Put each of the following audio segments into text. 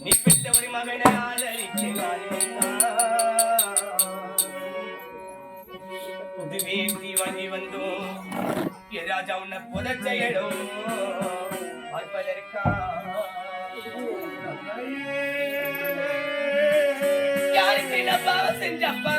நீ பெற்ற ஒரு மகனை ஆதரிக்க புதுவே தீவாங்கி வந்தோம் ராஜா உன்னை புதச்செயலும் பார்ப்பதற்கா யாருக்கு என்ன பாவம் செஞ்சப்பா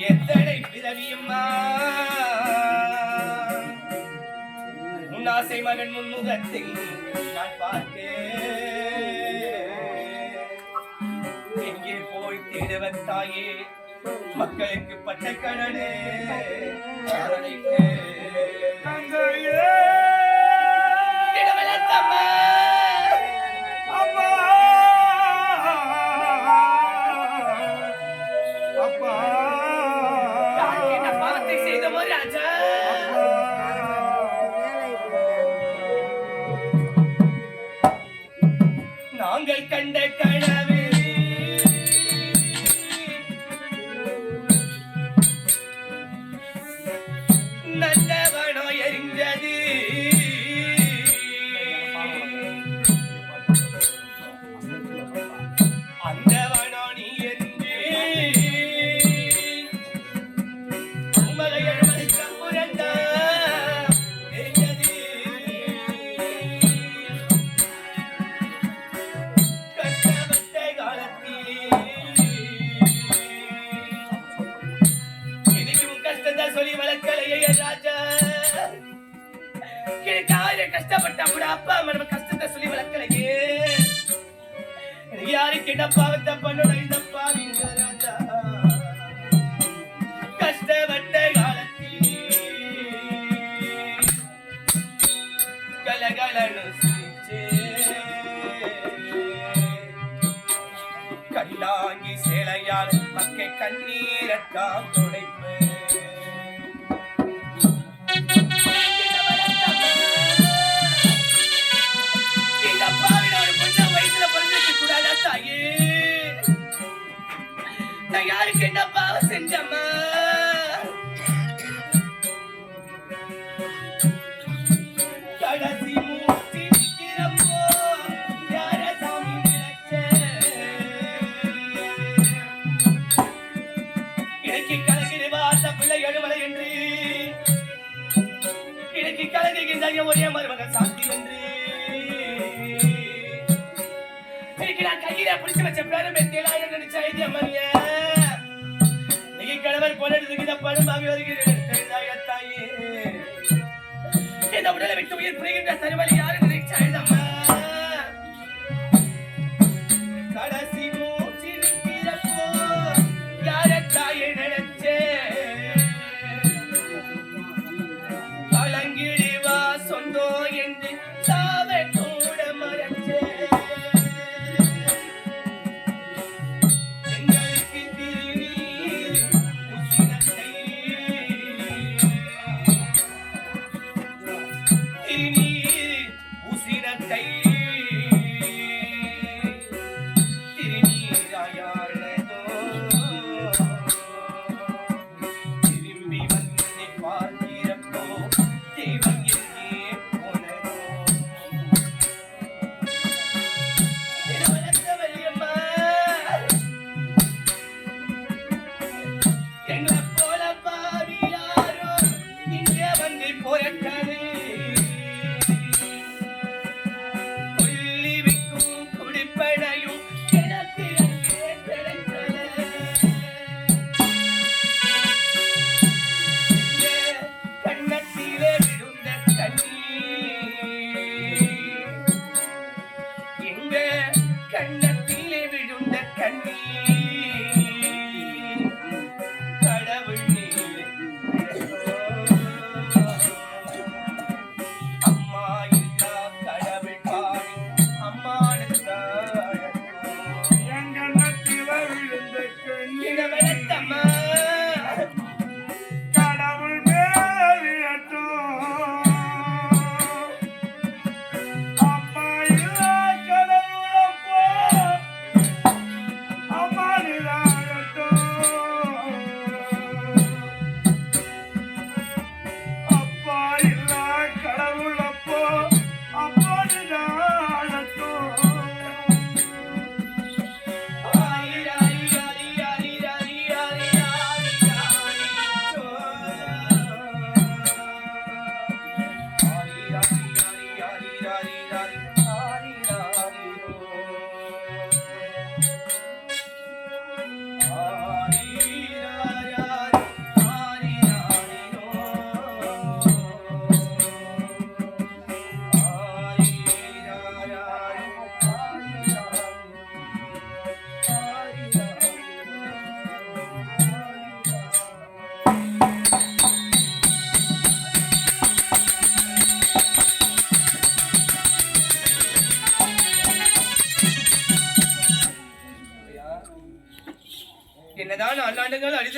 எத்தனை பிறவியம்மா உன்னாசை மகன் முன்முகத்தில் நான் பார்த்தேன் எங்கே போய் தேடுவன் தாயே மக்களுக்கு பட்ட கடனே நாங்கள் கண்ட கனவு நல்லவனோ எரிந்தது அந்தவனோ நீ என்று கஷ்டப்பட்ட அப்பா நம்ம கஷ்டத்தை சொல்லி வளர்க்கலையே யாருக்கு என்ன பாவத்தை பண்ணணும் இந்த பாவிங்க ராஜா கஷ்டப்பட்ட காலத்தில் கலகலனு சிரிச்சே கல்லாங்கி சேலையால் மக்கள் கண்ணீரத்தாம் துடைப்பேன் யாருக்கு என்ன பாவம் செஞ்சம்மா கடைசி மூச்சு நிற்கிறப்போ யார சாமி நினைச்ச இன்னைக்கு கலகிரி வாச பிள்ளை எழுமலை என்று இன்னைக்கு கலகிரி ஒரே மருமகன் சாந்தி என்று நான் கையில பிடிச்சு வச்ச பேரும் பெத்தியலாயிரம் நினைச்ச ஐதியம் அல்ல நீ கணவர் போனதுக்கு படுமாவி வருகிறேன் தாயே இந்த உடலை விட்டு உயிர் புரிகின்ற தருவலி யாரு நினைச்சாயதம்மா கடைசி மூச்சு நிற்கிறப்போ யார தாயை நினைச்சே பழங்கிழிவா சொந்தோ என்று சாவை கூட மறைச்சே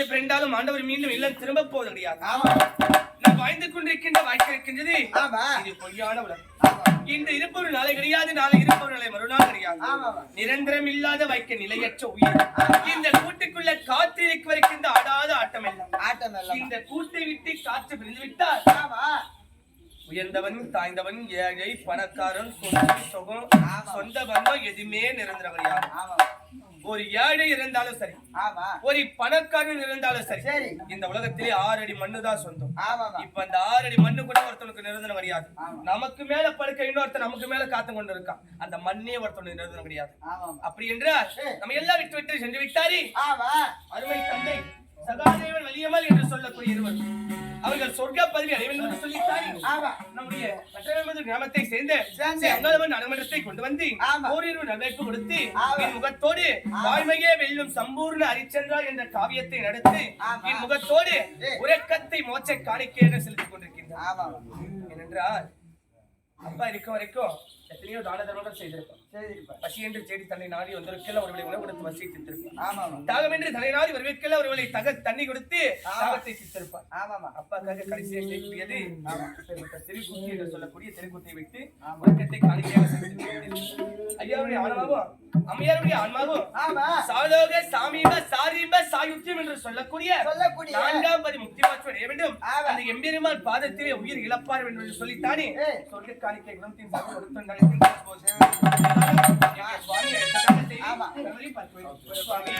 வருஷத்தை பிறந்தாலும் ஆண்டவர் மீண்டும் இல்லம் திரும்ப போவது கிடையாது. ஆமா. நான் வாழ்ந்து கொண்டிருக்கின்ற வாழ்க்கை இருக்கின்றது. ஆமா. இது பொய்யான உலகம். இன்று இருப்பவர் நாளை கிடையாது, நாளை இருப்பவர் நாளை மறுநாள் கிடையாது. நிரந்தரம் இல்லாத வைக்க நிலையற்ற உயிர். இந்த கூட்டுக்குள்ள காற்று இருக்க வரைக்கும் ஆடாத ஆட்டம் எல்லாம். இந்த கூட்டை விட்டு காற்று பிரிந்து விட்டால் உயர்ந்தவன் தாய்ந்தவன் ஏழை பணக்காரன் சொகம் சொந்த பந்தம் எதுவுமே நிரந்தரம் கிடையாது. ஒரு ஏழை இருந்தாலும் சரி, ஒரு பணக்காரன் இருந்தாலும் சரி, இந்த உலகத்திலே 6 அடி மண்ணு தான் சொந்தம். இப்ப அந்த 6 அடி மண்ணு கூட ஒருத்தனுக்கு நிரந்தரம் கிடையாது. நமக்கு மேல படுக்க இன்னொருத்தர் நமக்கு மேல காத்து கொண்டு இருக்கான். அந்த மண்ணே ஒருத்தனுக்கு நிரந்தரம் கிடையாது. அப்படி என்றால் நம்ம எல்லாம் விட்டு விட்டு சென்று விட்டாரி. அருமை தந்தை சகாதேவன் வலியமல் என்று சொல்லக்கூடிய இருவர் அவர்கள் சொர்க்க பதவி அடைய வேண்டும் என்று சொல்லித்தாரி நம்முடைய பட்டணம் கிராமத்தை சேர்ந்த அங்காளவன் நடைமன்றத்தை கொண்டு வந்து ஓரிரு நகைப்பு கொடுத்து என் முகத்தோடு வாழ்மையே வெல்லும் சம்பூர்ண ஹரிச்சந்திரா என்ற காவியத்தை நடத்தி என் முகத்தோடு உறக்கத்தை மோட்ச காணிக்கையாக செலுத்திக் கொண்டிருக்கின்றார். ஏனென்றால் அப்பா இருக்க வரைக்கும் எத்தனையோ தான தர்மங்கள் செய்திருப்பார். பசி என்று தேடி தன்னை நாடி வந்தவருக்கெல்லாம் ஒருவரை உணவு கொடுத்து வசியை தித்திருப்பார். தாகம் என்று தன்னை நாடி வருவதற்கெல்லாம் ஒருவரை தண்ணி கொடுத்து தாகத்தை தித்திருப்பார். அப்பாக்காக கடைசியாக செய்யக்கூடியது தெருக்குத்தி என்று சொல்லக்கூடிய தெருக்குத்தை வைத்து வர்க்கத்தை காணிக்கையாக செலுத்திருக்கிறார். ஐயாவுடைய ஆன்மாவும் அம்மையாருடைய ஆன்மாவும் சாலோக சாமீப சாரீப சாயுத்தியம் என்று சொல்லக்கூடிய 4ஆம் பதி முக்தி மாற்றம் அடைய வேண்டும். அந்த எம்பெருமான் பாதத்திலே உயிர் இழப்பார் என்று சொல்லித்தானே சொர்க்க காணிக்கை குணத்தின் சாக கொடுத்து சுவாமி